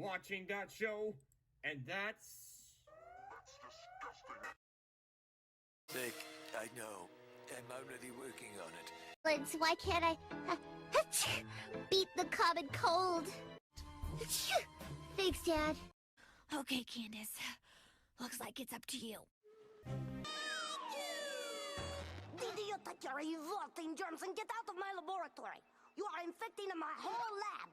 watching that show, and that's disgusting. Sick, I know. I'm already working on it. Lids, why can't I beat the common cold? Thanks, Dad. Okay, Candace. Looks like it's up to you. Did you take your revolting germs and get out of my laboratory? You are infecting my whole lab.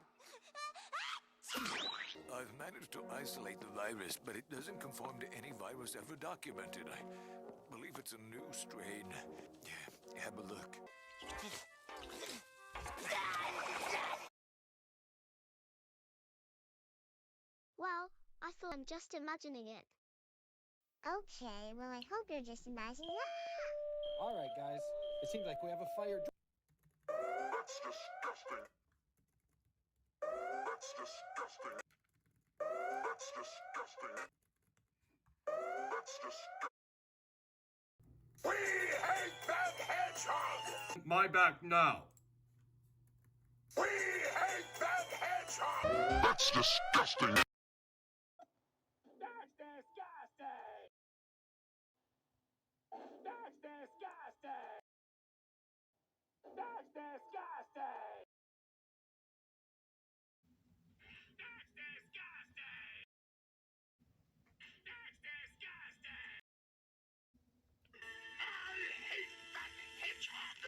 I've managed to isolate the virus, but it doesn't conform to any virus ever documented. I believe it's a new strain. Yeah, have a look. Well, I thought I'm just imagining it. Okay, well, I hope you're just imagining it. Alright, guys. It seems like we have a fire. That's disgusting. That's disgusting. That's disgusting. That's disgusting. We hate that hedgehog! My back now. We hate that hedgehog! That's disgusting. That's disgusting. That's disgusting. That's disgusting. That's disgusting. That's disgusting. I hate that hedgehog.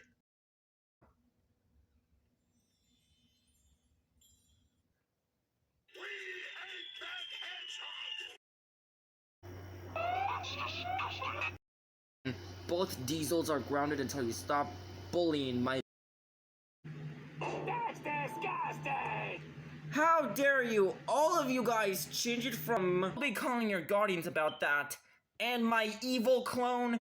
We hate that hedgehog. That's disgusting. Both diesels are grounded until you stop bullying my. That's disgusting! How dare you! All of you guys change it from. I'll be calling your guardians about that. And my evil clone.